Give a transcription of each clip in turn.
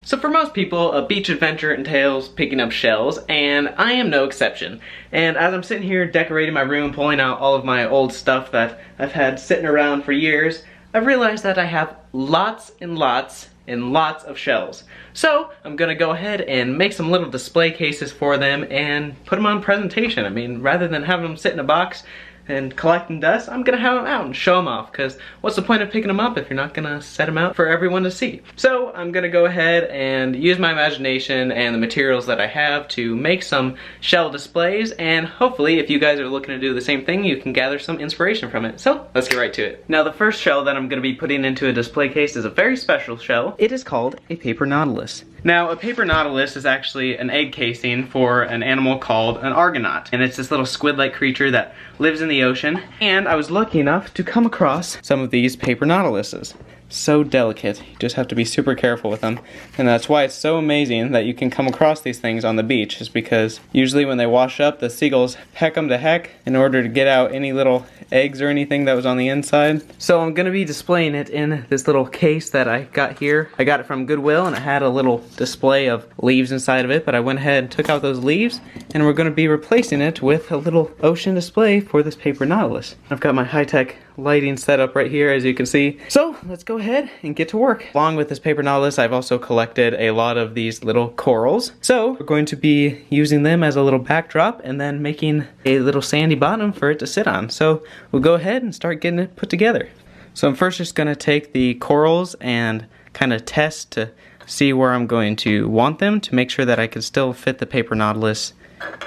So for most people, a beach adventure entails picking up shells, and I am no exception. And as I'm sitting here decorating my room, pulling out all of my old stuff that I've had sitting around for years, I've realized that I have lots and lots and lots of shells. So I'm gonna go ahead and make some little display cases for them and put them on presentation. I mean, rather than having them sit in a box and collecting dust, I'm gonna have them out and show them off, because what's the point of picking them up if you're not gonna set them out for everyone to see? So I'm gonna go ahead and use my imagination and the materials that I have to make some shell displays, and hopefully if you guys are looking to do the same thing, you can gather some inspiration from it. So let's get right to it. Now the first shell that I'm gonna be putting into a display case is a very special shell. It is called a paper nautilus. Now, a paper nautilus is actually an egg casing for an animal called an argonaut. And it's this little squid-like creature that lives in the ocean. And I was lucky enough to come across some of these paper nautiluses. So delicate. You just have to be super careful with them. And that's why it's so amazing that you can come across these things on the beach, is because usually when they wash up, the seagulls peck them to heck in order to get out any little eggs or anything that was on the inside. So I'm gonna be displaying it in this little case that I got here. I got it from Goodwill, and it had a little display of leaves inside of it, but I went ahead and took out those leaves, and we're gonna be replacing it with a little ocean display for this paper nautilus. I've got my high-tech lighting set up right here, as you can see. So let's go ahead and get to work. Along with this paper nautilus, I've also collected a lot of these little corals. So we're going to be using them as a little backdrop and then making a little sandy bottom for it to sit on. So we'll go ahead and start getting it put together. So I'm first just gonna take the corals and kind of test to see where I'm going to want them, to make sure that I can still fit the paper nautilus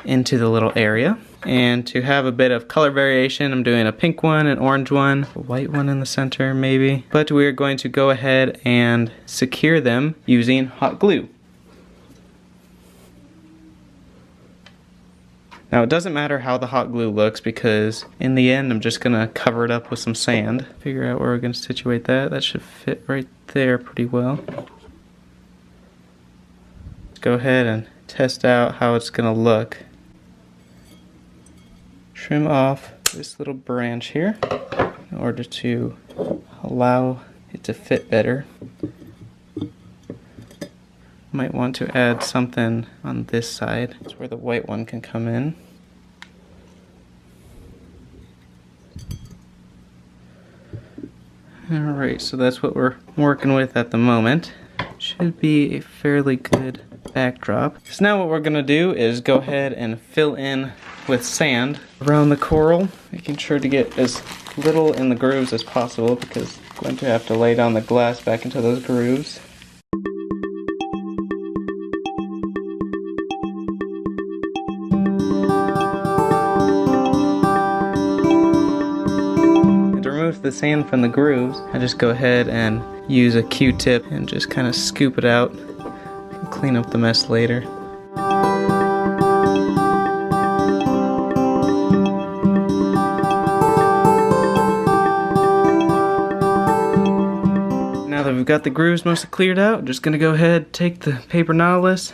into the little area. And to have a bit of color variation, I'm doing a pink one, an orange one, a white one in the center maybe. But we're going to go ahead and secure them using hot glue. Now it doesn't matter how the hot glue looks, because in the end I'm just gonna cover it up with some sand. Figure out where we're gonna situate that. That should fit right there pretty well. Let's go ahead and test out how it's gonna look. Trim off this little branch here in order to allow it to fit better. Might want to add something on this side. That's where the white one can come in. Alright, so that's what we're working with at the moment. Should be a fairly good backdrop. So now what we're going to do is go ahead and fill in with sand around the coral, making sure to get as little in the grooves as possible, because I'm going to have to lay down the glass back into those grooves. And to remove the sand from the grooves, I just go ahead and use a Q-tip and just kind of scoop it out and clean up the mess later. Now that we've got the grooves mostly cleared out, I'm just gonna go ahead, take the paper nautilus,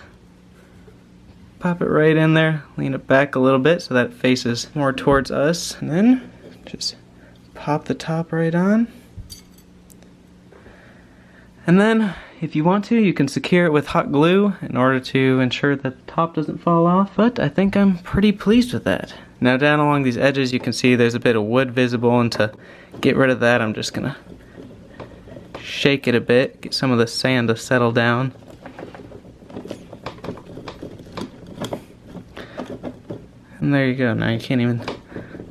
pop it right in there, lean it back a little bit so that it faces more towards us, and then just pop the top right on. And then, if you want to, you can secure it with hot glue in order to ensure that the top doesn't fall off, but I think I'm pretty pleased with that. Now down along these edges you can see there's a bit of wood visible, and to get rid of that I'm just gonna shake it a bit, get some of the sand to settle down. And there you go, now you can't even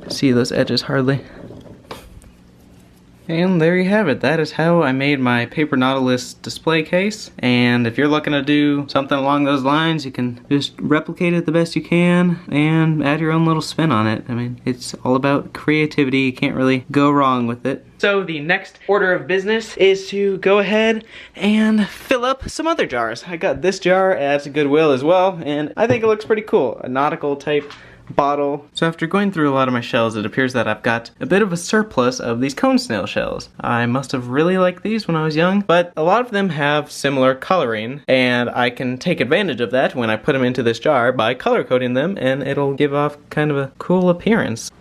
see those edges hardly. And there you have it. That is how I made my paper nautilus display case. And if you're looking to do something along those lines, you can just replicate it the best you can and add your own little spin on it. I mean, it's all about creativity. You can't really go wrong with it. So the next order of business is to go ahead and fill up some other jars. I got this jar at Goodwill as well, and I think it looks pretty cool. A nautical type bottle. So after going through a lot of my shells, it appears that I've got a bit of a surplus of these cone snail shells. I must have really liked these when I was young, but a lot of them have similar coloring, and I can take advantage of that when I put them into this jar by color coding them, and it'll give off kind of a cool appearance.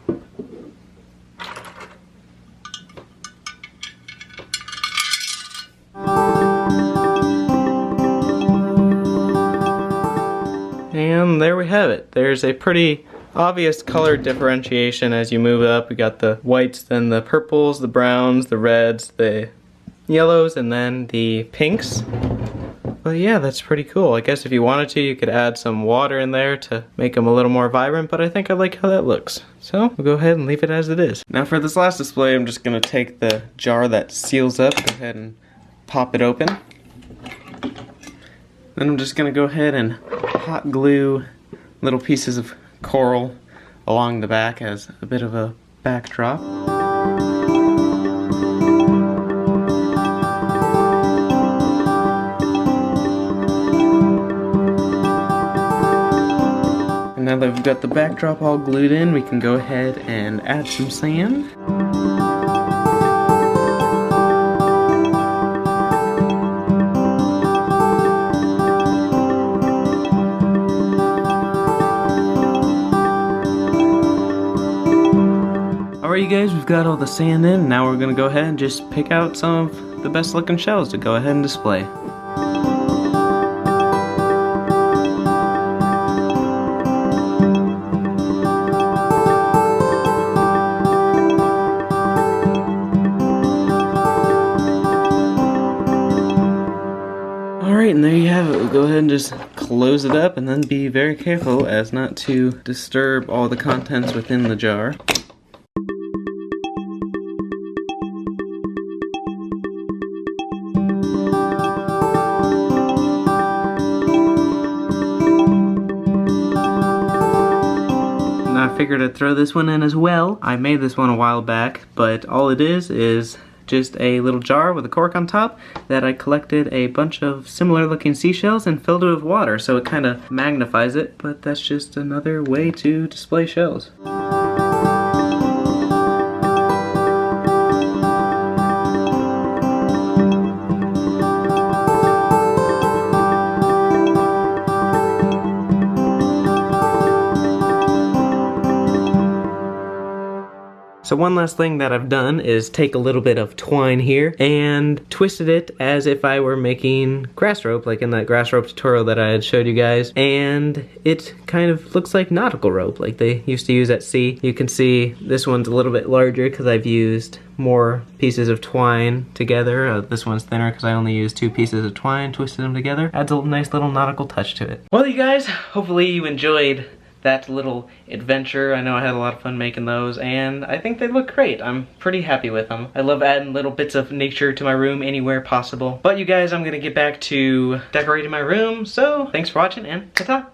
And there we have it. There's a pretty obvious color differentiation as you move up. We got the whites, then the purples, the browns, the reds, the yellows, and then the pinks. But yeah, that's pretty cool. I guess if you wanted to, you could add some water in there to make them a little more vibrant, but I think I like how that looks. So we'll go ahead and leave it as it is. Now for this last display, I'm just gonna take the jar that seals up, go ahead and pop it open. Then I'm just gonna go ahead and hot glue little pieces of coral along the back as a bit of a backdrop. And now that we've got the backdrop all glued in, we can go ahead and add some sand. Alright you guys, we've got all the sand in. Now we're gonna go ahead and just pick out some of the best looking shells to go ahead and display. Alright, and there you have it. We'll go ahead and just close it up and then be very careful as not to disturb all the contents within the jar. I figured I'd throw this one in as well. I made this one a while back, but all it is just a little jar with a cork on top that I collected a bunch of similar looking seashells and filled it with water, so it kind of magnifies it, but that's just another way to display shells. So one last thing that I've done is take a little bit of twine here and twisted it as if I were making grass rope, like in that grass rope tutorial that I had showed you guys, and it kind of looks like nautical rope like they used to use at sea. You can see this one's a little bit larger because I've used more pieces of twine together. This one's thinner because I only used 2 pieces of twine, twisted them together. Adds a nice little nautical touch to it. Well you guys, hopefully you enjoyed that little adventure. I know I had a lot of fun making those, and I think they look great. I'm pretty happy with them. I love adding little bits of nature to my room anywhere possible. But you guys, I'm gonna get back to decorating my room, so thanks for watching, and ta-ta!